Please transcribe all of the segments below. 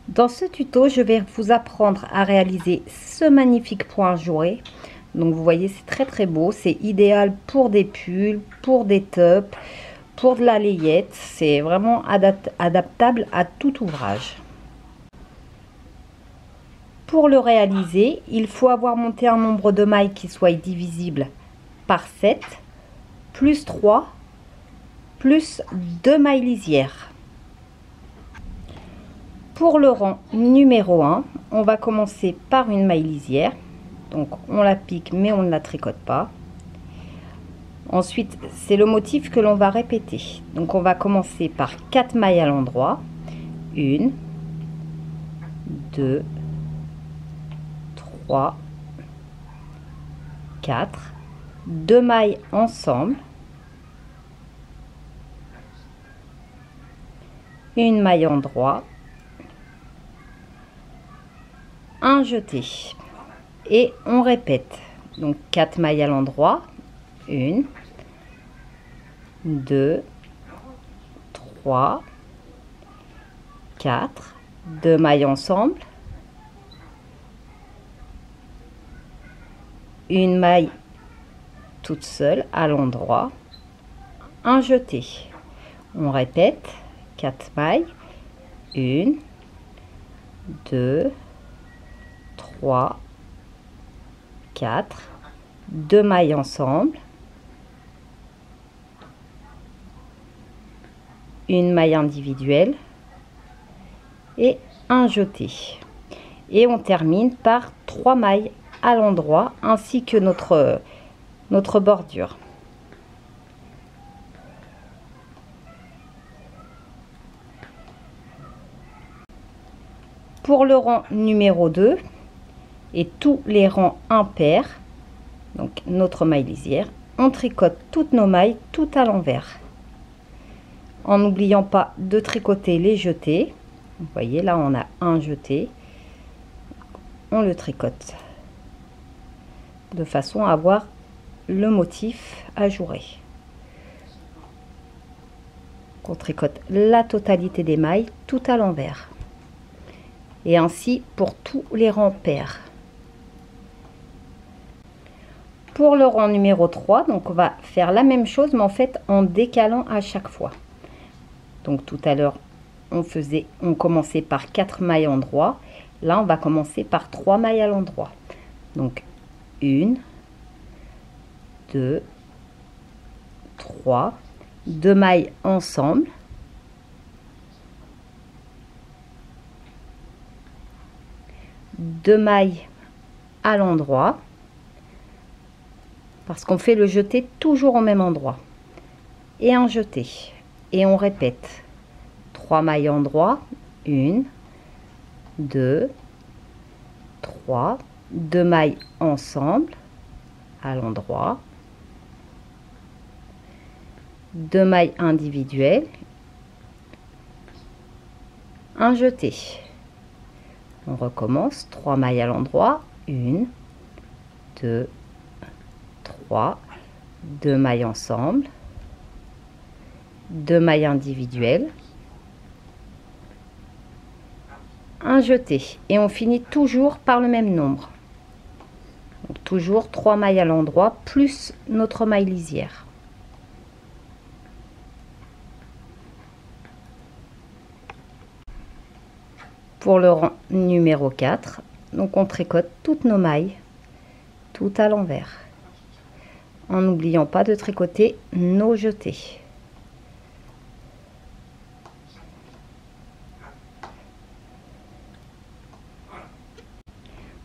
Dans ce tuto, je vais vous apprendre à réaliser ce magnifique point ajouré. Donc vous voyez, c'est très beau. C'est idéal pour des pulls, pour des tops, pour de la layette. C'est vraiment adaptable à tout ouvrage. Pour le réaliser, il faut avoir monté un nombre de mailles qui soit divisible par 7, plus 3, plus 2 mailles lisières. Pour le rang numéro 1, on va commencer par une maille lisière. Donc on la pique mais on ne la tricote pas. Ensuite, c'est le motif que l'on va répéter. Donc on va commencer par 4 mailles à l'endroit. 1, 2, 3, 4. 2 mailles ensemble. Une maille en droit. Un jeté. Et on répète. Donc 4 mailles à l'endroit. 1, 2, 3, 4. 2 mailles ensemble. Une maille toute seule à l'endroit. Un jeté. On répète. 4 mailles. 1, 2, 3, 4. 2 mailles ensemble. Une maille individuelle et un jeté. Et on termine par 3 mailles à l'endroit ainsi que notre bordure. Pour le rang numéro 2 et tous les rangs impairs, donc notre maille lisière, on tricote toutes nos mailles tout à l'envers. En n'oubliant pas de tricoter les jetés. Vous voyez, là on a un jeté. On le tricote de façon à avoir le motif ajouré. On tricote la totalité des mailles tout à l'envers. Et ainsi pour tous les rangs pairs. Pour le rang numéro 3, donc on va faire la même chose, mais en fait en décalant à chaque fois. Donc tout à l'heure, on commençait par 4 mailles en droit. Là, on va commencer par 3 mailles à l'endroit. Donc 1, 2, 3, 2 mailles ensemble. Deux mailles à l'endroit. Parce qu'on fait le jeté toujours au même endroit. Et un jeté. Et on répète 3 mailles en droit, 1, 2, 3, 2 mailles ensemble à l'endroit, 2 mailles individuelles, un jeté. On recommence 3 mailles à l'endroit, 1, 2, 3, 2 mailles ensemble, 2 mailles individuelles, un jeté et on finit toujours par le même nombre. Donc, toujours 3 mailles à l'endroit plus notre maille lisière. Pour le rang numéro 4, donc on tricote toutes nos mailles tout à l'envers en n'oubliant pas de tricoter nos jetés.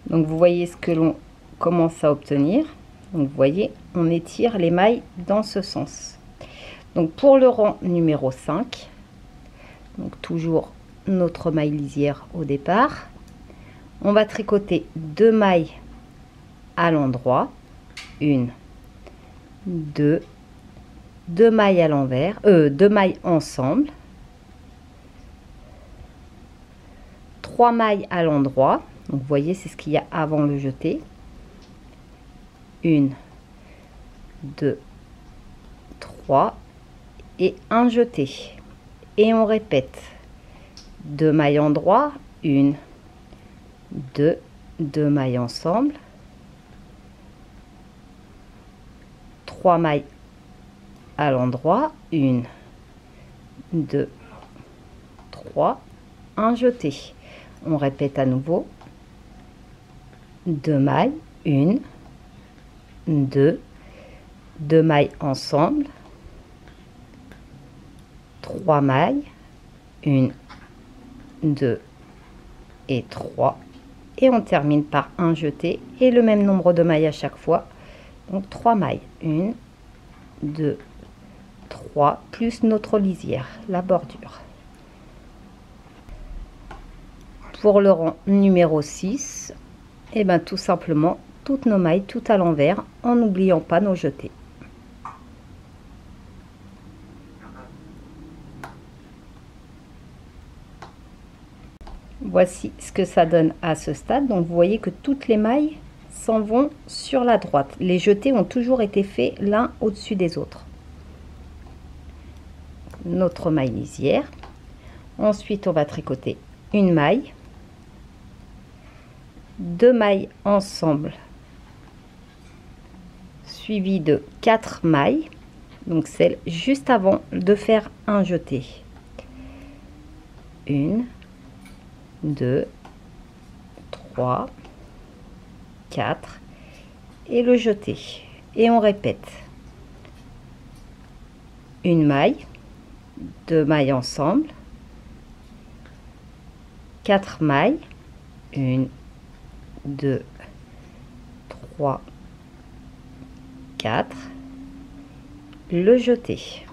Donc vous voyez ce que l'on commence à obtenir. Donc vous voyez, on étire les mailles dans ce sens. Donc pour le rang numéro 5, donc toujours notre maille lisière au départ, on va tricoter 2 mailles à l'endroit, 1, 2, 2 mailles à l'envers, 2 mailles ensemble, 3 mailles à l'endroit. Donc vous voyez, c'est ce qu'il y a avant le jeté. 1, 2, 3 et un jeté. Et on répète 2 mailles en droit, 1, 2, 2 mailles ensemble, 3 mailles à l'endroit, 1, 2, 3, un jeté. On répète à nouveau, 2 mailles, 1, 2, 2 mailles ensemble, 3 mailles, 1, 2 et 3, et on termine par un jeté et le même nombre de mailles à chaque fois, donc 3 mailles, 1, 2, 3, plus notre lisière, la bordure. Pour le rang numéro 6, et bien tout simplement toutes nos mailles tout à l'envers en n'oubliant pas nos jetés. Voici ce que ça donne à ce stade. Donc vous voyez que toutes les mailles s'en vont sur la droite. Les jetés ont toujours été faits l'un au-dessus des autres. Notre maille lisière. Ensuite, on va tricoter une maille, 2 mailles ensemble, suivi de 4 mailles, donc celle juste avant de faire un jeté. 1, 2, 3, 4 et le jeté. Et on répète. Une maille, 2 mailles ensemble, 4 mailles, 1, 2, 3, 4, le jeté.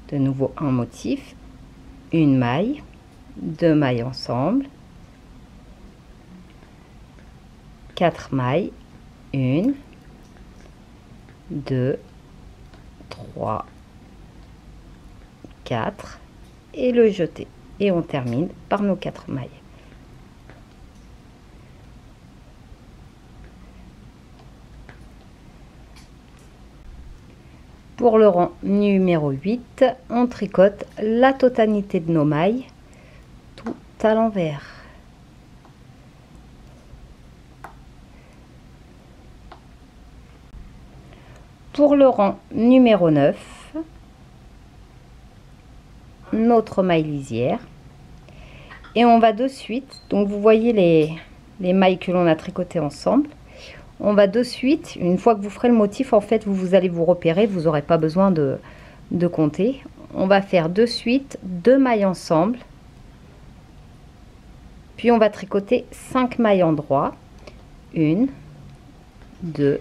De nouveau un motif, une maille, 2 mailles ensemble, 4 mailles, 1, 2, 3, 4 et le jeté. Et on termine par nos 4 mailles. Pour le rang numéro 8, on tricote la totalité de nos mailles tout à l'envers. Pour le rang numéro 9, notre maille lisière. Et on va de suite, donc vous voyez les mailles que l'on a tricotées ensemble. On va de suite, une fois que vous ferez le motif, en fait, vous allez vous repérer, vous n'aurez pas besoin de compter. On va faire de suite 2 mailles ensemble. Puis on va tricoter 5 mailles en droit. 1, 2,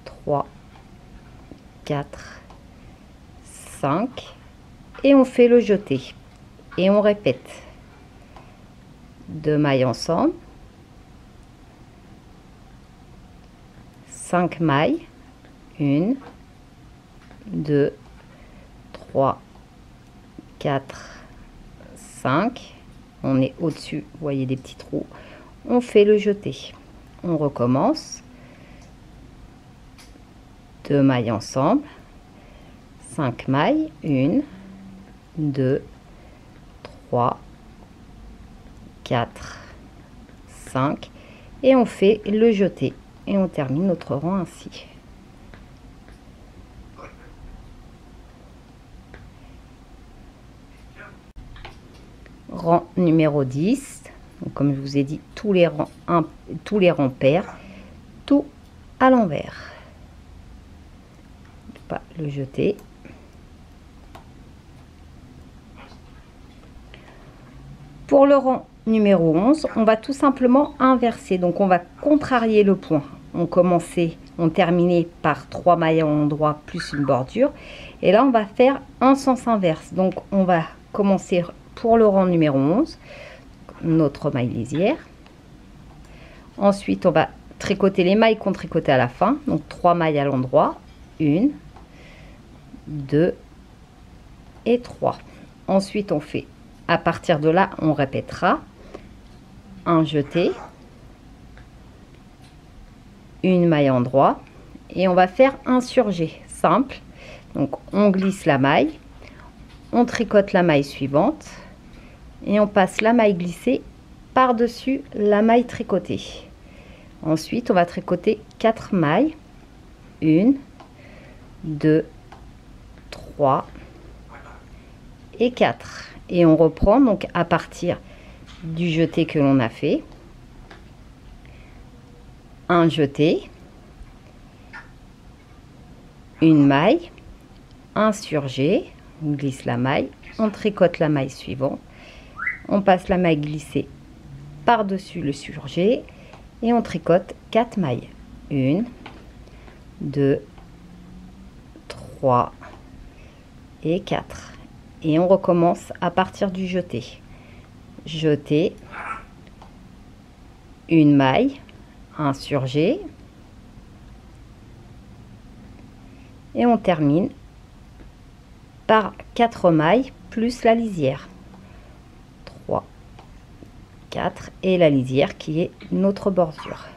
3, 4, 5. Et on fait le jeté. Et on répète. 2 mailles ensemble. 5 mailles, 1, 2, 3, 4, 5, on est au-dessus, vous voyez des petits trous, on fait le jeté, on recommence, 2 mailles ensemble, 5 mailles, 1, 2, 3, 4, 5, et on fait le jeté. Et on termine notre rang ainsi. Rang numéro 10. Donc, comme je vous ai dit, tous les rangs pairs, tout à l'envers. Pas le jeter. Pour le rang numéro 11, on va tout simplement inverser. Donc on va contrarier le point. On terminait par 3 mailles en endroit plus une bordure. Et là, on va faire un sens inverse. Donc on va commencer pour le rang numéro 11, notre maille lisière. Ensuite, on va tricoter les mailles qu'on tricotait à la fin. Donc 3 mailles à l'endroit. 1, 2 et 3. Ensuite, on fait, à partir de là, on répétera un jeté, une maille en droit et on va faire un surjet simple. Donc on glisse la maille, on tricote la maille suivante et on passe la maille glissée par-dessus la maille tricotée. Ensuite, on va tricoter 4 mailles. 1, 2, 3 et 4. Et on reprend donc à partir du jeté que l'on a fait. Un jeté, une maille, un surjet, on glisse la maille, on tricote la maille suivante, on passe la maille glissée par-dessus le surjet et on tricote 4 mailles. 1, 2, 3 et 4. Et on recommence à partir du jeté. Jeté, une maille, un surjet et on termine par 4 mailles plus la lisière. 3, 4 et la lisière qui est notre bordure.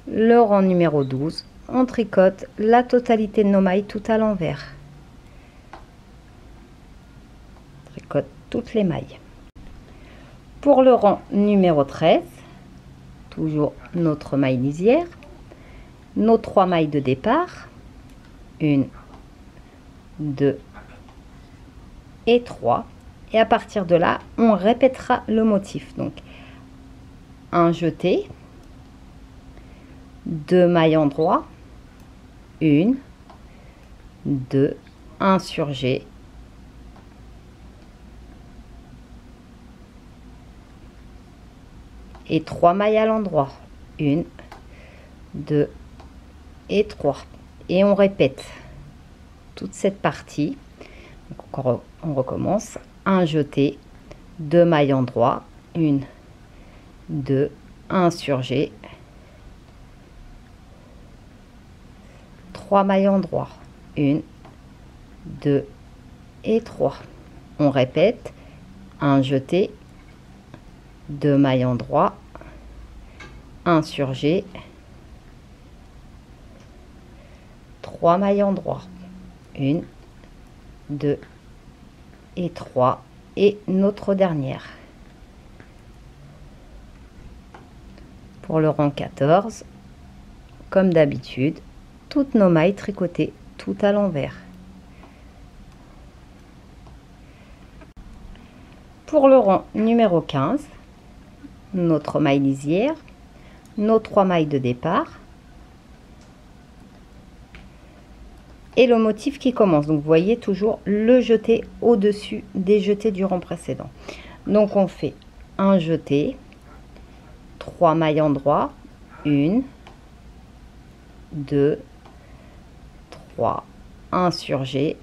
Le rang numéro 12, on tricote la totalité de nos mailles tout à l'envers. Tricote toutes les mailles. Pour le rang numéro 13, toujours notre maille lisière, nos 3 mailles de départ, 1, 2 et 3. Et à partir de là, on répétera le motif. Donc, un jeté, 2 mailles endroit, 1, 2, un surjet, et 3 mailles à l'endroit, 1, 2 et 3. Et on répète toute cette partie. Donc on recommence. Un jeté, 2 mailles endroit, 1, 2, un surjet, 3 mailles endroit, 1, 2 et 3. On répète. Un jeté, 2 mailles endroit, un surjet, 3 mailles endroit, 1, 2 et 3 et notre dernière. Pour le rang 14, comme d'habitude, toutes nos mailles tricotées tout à l'envers. Pour le rang numéro 15, notre maille lisière, nos 3 mailles de départ et le motif qui commence. Donc vous voyez toujours le jeté au-dessus des jetés du rang précédent. Donc on fait un jeté, 3 mailles endroit, 1, 2, 3, un surjet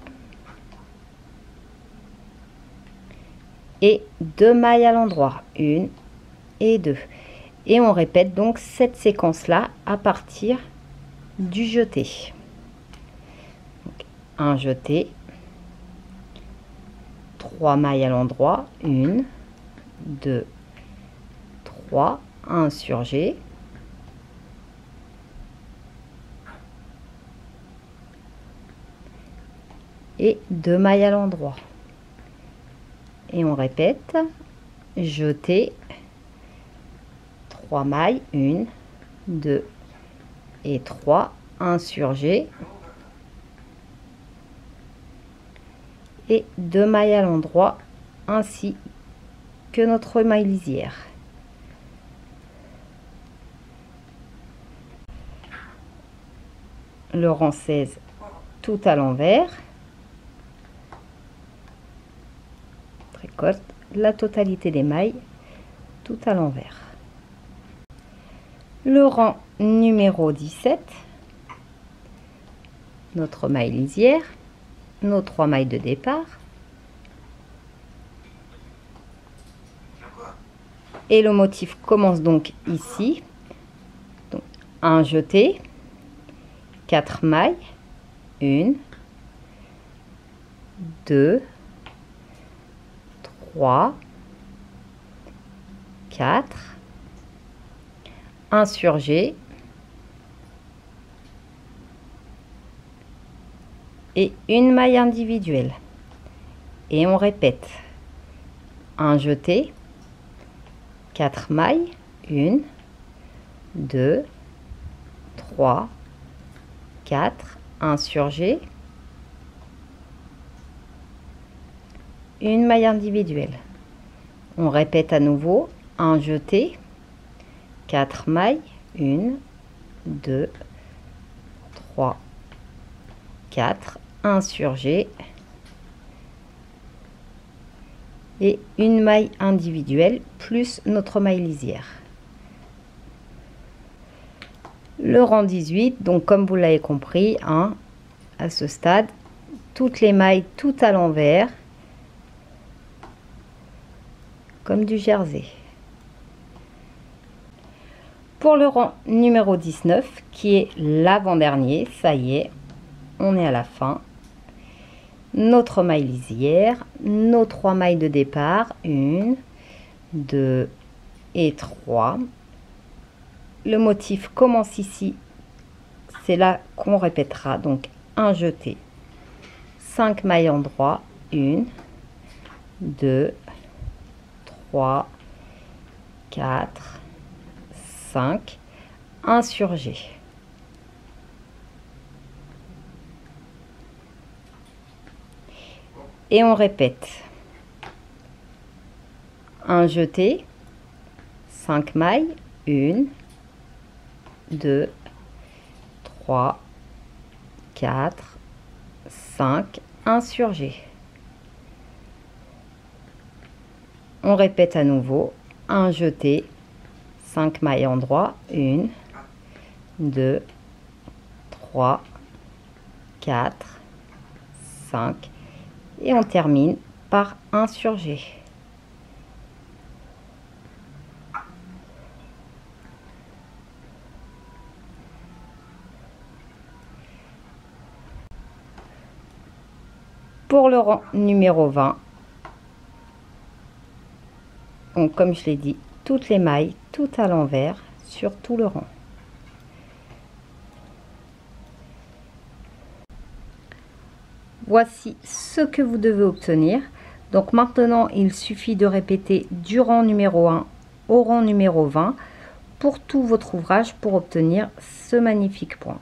et 2 mailles à l'endroit, 1 et 2. Et on répète donc cette séquence là à partir du jeté. Donc, un jeté, 3 mailles à l'endroit, 1, 2, 3, un surjet et 2 mailles à l'endroit. Et on répète, jeté, 3 mailles, 1, 2 et 3, un surjet et 2 mailles à l'endroit ainsi que notre maille lisière. Le rang 16 tout à l'envers, tricote la totalité des mailles tout à l'envers. Le rang numéro 17, notre maille lisière, nos 3 mailles de départ et le motif commence donc ici. Donc, un jeté, 4 mailles, 1, 2, 3, 4, un surjet et une maille individuelle. Et on répète. Un jeté, 4 mailles, 1, 2, 3, 4, un surjet, une maille individuelle. On répète à nouveau, un jeté, 4 mailles, 1, 2, 3, 4, un surjet et une maille individuelle plus notre maille lisière. Le rang 18, donc comme vous l'avez compris, hein, à ce stade, toutes les mailles tout à l'envers, comme du jersey. Pour le rang numéro 19, qui est l'avant-dernier, ça y est, on est à la fin. Notre maille lisière, nos 3 mailles de départ, 1, 2 et 3. Le motif commence ici, c'est là qu'on répétera, donc un jeté, 5 mailles en droit, 1, 2, 3, 4, 5, un surjet. Et on répète. Un jeté, 5 mailles, 1, 2, 3, 4, 5, un surjet. On répète à nouveau, un jeté, 5 mailles en droit, 1, 2, 3, 4, 5, et on termine par un surjet. Pour le rang numéro 20, donc comme je l'ai dit, toutes les mailles tout à l'envers sur tout le rang. Voici ce que vous devez obtenir. Donc maintenant, il suffit de répéter du rang numéro 1 au rang numéro 20 pour tout votre ouvrage pour obtenir ce magnifique point.